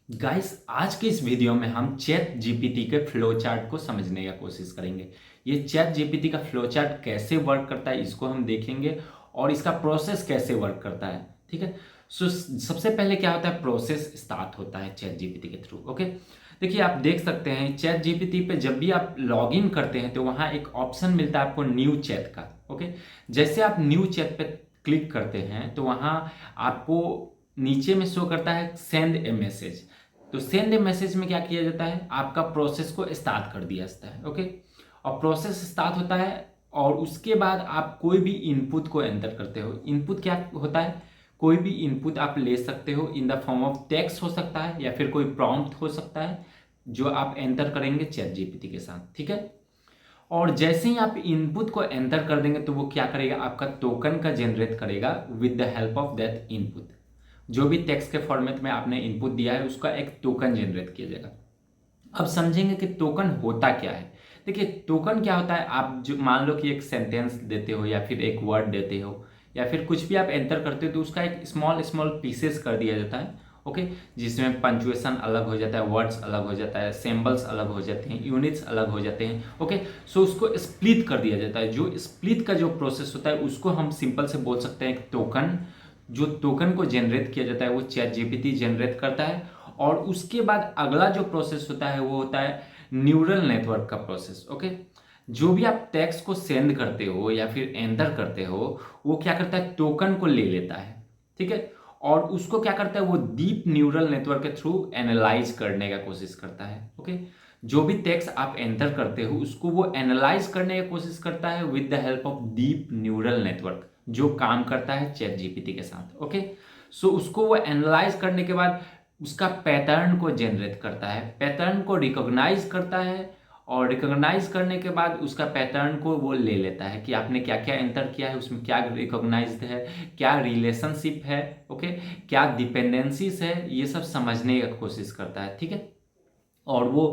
Guys आज के इस वीडियो में हम चैट जीपीटी के फ्लो चार्ट को समझने की कोशिश करेंगे। ये चैट जीपीटी का फ्लो चार्ट कैसे वर्क करता है इसको हम देखेंगे और इसका प्रोसेस कैसे वर्क करता है। ठीक है। सबसे पहले क्या होता है, प्रोसेस स्टार्ट होता है चैट जीपीटी के थ्रू। ओके, देखिए आप देख सकते हैं चैट जीपीटी पे जब भी आप लॉग इन करते हैं तो वहाँ एक ऑप्शन मिलता है आपको न्यू चैट का। ओके, जैसे आप न्यू चैट पे क्लिक करते हैं तो वहाँ आपको नीचे में शो करता है सेंड ए मैसेज। तो सेंड ए मैसेज में क्या किया जाता है, आपका प्रोसेस को स्टार्ट कर दिया जाता है। ओके, और प्रोसेस स्टार्ट होता है और उसके बाद आप कोई भी इनपुट को एंटर करते हो। इनपुट क्या होता है, कोई भी इनपुट आप ले सकते हो, in the form of text हो सकता है या फिर कोई प्रॉम्प्ट हो सकता है जो आप एंटर करेंगे चैट जीपीटी के साथ। ठीक है, और जैसे ही आप इनपुट को एंटर कर देंगे तो वो क्या करेगा, आपका टोकन का जनरेट करेगा with the help of that input. जो भी टेक्स्ट के फॉर्मेट में आपने इनपुट दिया है उसका एक टोकन जनरेट किया जाएगा। अब समझेंगे कि टोकन होता क्या है। देखिए टोकन क्या होता है, आप जो मान लो कि एक सेंटेंस देते हो या फिर एक वर्ड देते हो या फिर कुछ भी आप एंटर करते हो तो उसका एक स्मॉल स्मॉल पीसेस कर दिया जाता है। ओके, जिसमें पंचुएशन अलग हो जाता है, वर्ड्स अलग हो जाता है, सिंबल्स अलग हो जाते हैं, यूनिट्स अलग हो जाते हैं। ओके, सो उसको स्प्लिट कर दिया जाता है। जो स्प्लिट का जो प्रोसेस होता है उसको हम सिंपल से बोल सकते हैं एक टोकन। जो टोकन को जनरेट किया जाता है वो चैट जीपीटी जनरेट करता है और उसके बाद अगला जो प्रोसेस होता है वो होता है न्यूरल नेटवर्क का प्रोसेस। ओके, जो भी आप टेक्स्ट को सेंड करते हो या फिर एंटर करते हो वो क्या करता है, टोकन को ले लेता है। ठीक है, और उसको क्या करता है, वो डीप न्यूरल नेटवर्क के थ्रू एनालाइज करने का कोशिश करता है। ओके, जो भी टेक्स्ट आप एंटर करते हो उसको वो एनालाइज करने की कोशिश करता है with the help of deep neural network जो काम करता है चैट जीपीटी के साथ। ओके, सो उसको वो एनालाइज करने के बाद उसका पैटर्न को जनरेट करता है, पैटर्न को रिकॉग्नाइज करता है और रिकॉग्नाइज करने के बाद उसका पैटर्न को वो ले लेता है कि आपने क्या क्या एंटर किया है, उसमें क्या रिकॉग्नाइज्ड है, क्या रिलेशनशिप है। ओके, क्या डिपेंडेंसीज है, ये सब समझने की कोशिश करता है। ठीक है, और वो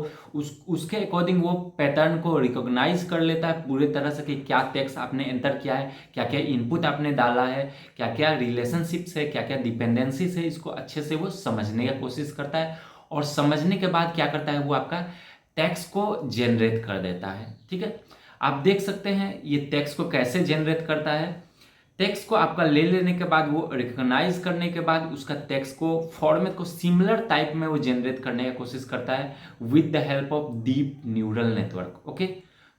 उसके अकॉर्डिंग वो पैटर्न को रिकॉग्नाइज कर लेता है पूरे तरह से कि क्या टेक्स्ट आपने एंटर किया है, क्या क्या इनपुट आपने डाला है, क्या क्या रिलेशनशिप्स है, क्या क्या डिपेंडेंसीज है, इसको अच्छे से वो समझने की कोशिश करता है। और समझने के बाद क्या करता है, वो आपका टेक्स्ट को जनरेट कर देता है। ठीक है, आप देख सकते हैं ये टेक्स्ट को कैसे जनरेट करता है। टेक्स्ट को आपका ले लेने के बाद वो रिकॉग्नाइज करने के बाद उसका टेक्स्ट को फॉर्मेट को सिमिलर टाइप में वो जनरेट करने की कोशिश करता है with the help of deep neural network. Okay,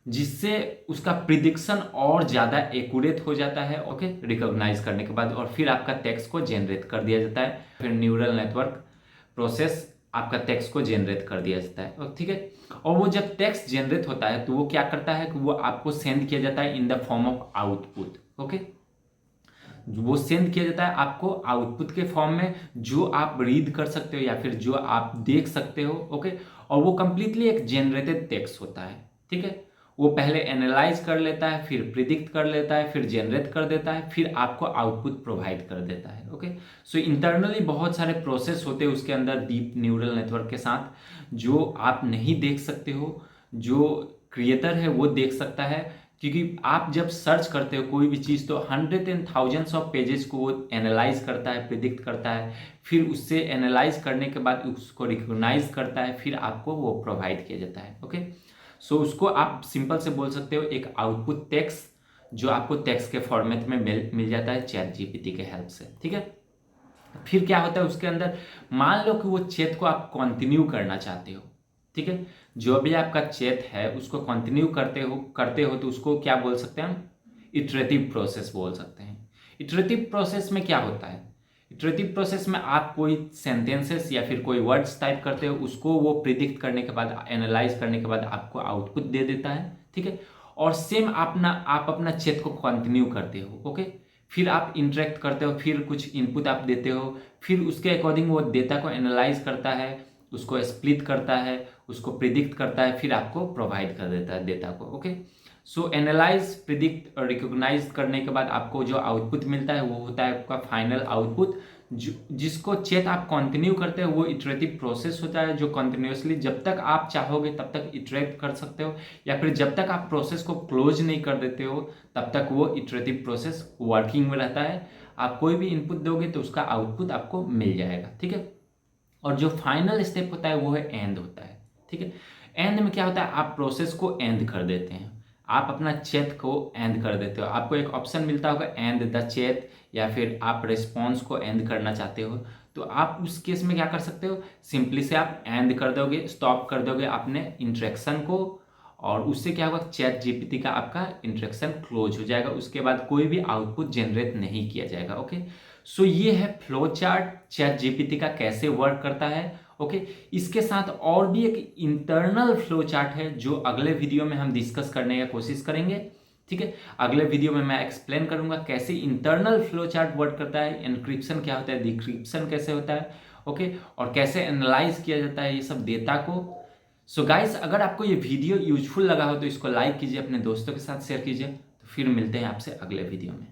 जिससे उसका प्रिडिक्शन और ज़्यादा एक्यूरेट हो जाता है। ओके, रिकॉग्नाइज करने के बाद और फिर आपका टेक्स्ट को जनरेट कर दिया जाता है। फिर न्यूरल नेटवर्क प्रोसेस आपका टेक्स्ट को जनरेट कर दिया जाता है। और ठीक है, और वो जब टेक्स्ट जनरेट होता है तो वो क्या करता है कि वो आपको सेंड किया जाता है in the form of output. Okay, वो सेंड किया जाता है आपको आउटपुट के फॉर्म में जो आप रीड कर सकते हो या फिर जो आप देख सकते हो। ओके, और वो कंप्लीटली एक जनरेटेड टेक्स्ट होता है। ठीक है, वो पहले एनालाइज कर लेता है, फिर प्रिडिक्ट कर लेता है, फिर जनरेट कर देता है, फिर आपको आउटपुट प्रोवाइड कर देता है। ओके, सो इंटरनली बहुत सारे प्रोसेस होते हैं उसके अंदर डीप न्यूरल नेटवर्क के साथ जो आप नहीं देख सकते हो, जो क्रिएटर है वो देख सकता है। क्योंकि आप जब सर्च करते हो कोई भी चीज़ तो hundred and thousands of pages को वो एनालाइज करता है, प्रिडिक्ट करता है, फिर उससे एनालाइज करने के बाद उसको रिकॉग्नाइज करता है, फिर आपको वो प्रोवाइड किया जाता है। ओके, सो उसको आप सिंपल से बोल सकते हो एक आउटपुट टेक्स्ट जो आपको टेक्स्ट के फॉर्मेट में मिल जाता है चैट जीपीटी के हेल्प से। ठीक है, फिर क्या होता है उसके अंदर, मान लो कि वो चैट को आप कंटिन्यू करना चाहते हो। ठीक है, जो भी आपका चैट है उसको कंटिन्यू करते हो तो उसको क्या बोल सकते हैं हम, इटरेटिव प्रोसेस बोल सकते हैं। इटरेटिव प्रोसेस में क्या होता है, इटरेटिव प्रोसेस में आप कोई सेंटेंसेस या फिर कोई वर्ड्स टाइप करते हो, उसको वो प्रिडिक्ट करने के बाद, एनालाइज करने के बाद आपको आउटपुट दे देता है। ठीक है, और सेम आप अपना चैट को कंटिन्यू करते हो। ओके, फिर आप इंटरेक्ट करते हो, फिर कुछ इनपुट आप देते हो, फिर उसके अकॉर्डिंग वो डेटा को एनालाइज करता है, उसको स्प्लिट करता है, उसको प्रिडिक्ट करता है, फिर आपको प्रोवाइड कर देता है डेटा को। ओके, सो एनालाइज, प्रिडिक्ट और रिकॉग्नाइज करने के बाद आपको जो आउटपुट मिलता है वो होता है आपका फाइनल आउटपुट। जिसको चेक आप कंटिन्यू करते हो वो इटरेटिव प्रोसेस होता है जो कंटिन्यूसली जब तक आप चाहोगे तब तक इटरेट कर सकते हो, या फिर जब तक आप प्रोसेस को क्लोज नहीं कर देते हो तब तक वो इटरेटिव प्रोसेस वर्किंग में रहता है। आप कोई भी इनपुट दोगे तो उसका आउटपुट आपको मिल जाएगा। ठीक है, और जो फाइनल स्टेप होता है वो है एंड होता है। ठीक है, एंड में क्या होता है, आप प्रोसेस को एंड कर देते हैं, आप अपना चैट को एंड कर देते हो। आपको एक ऑप्शन मिलता होगा एंड द चैट, या फिर आप रिस्पॉन्स को एंड करना चाहते हो, तो आप उस केस में क्या कर सकते हो, सिंपली से आप एंड कर दोगे, स्टॉप कर दोगे अपने इंटरेक्शन को, और उससे क्या होगा, चैट जीपीटी का आपका इंटरेक्शन क्लोज हो जाएगा, उसके बाद कोई भी आउटपुट जनरेट नहीं किया जाएगा। ओके, सो ये है फ्लो चार्ट चैट जीपीटी का कैसे वर्क करता है। ओके, इसके साथ और भी एक इंटरनल फ्लो चार्ट है जो अगले वीडियो में हम डिस्कस करने की कोशिश करेंगे। ठीक है, अगले वीडियो में मैं एक्सप्लेन करूंगा कैसे इंटरनल फ्लो चार्ट वर्क करता है, एनक्रिप्शन क्या होता है, डिक्रिप्शन कैसे होता है। ओके, और कैसे एनालाइज किया जाता है ये सब डेटा को। सो गाइस, अगर आपको ये वीडियो यूजफुल लगा हो तो इसको लाइक कीजिए, अपने दोस्तों के साथ शेयर कीजिए। तो फिर मिलते हैं आपसे अगले वीडियो में।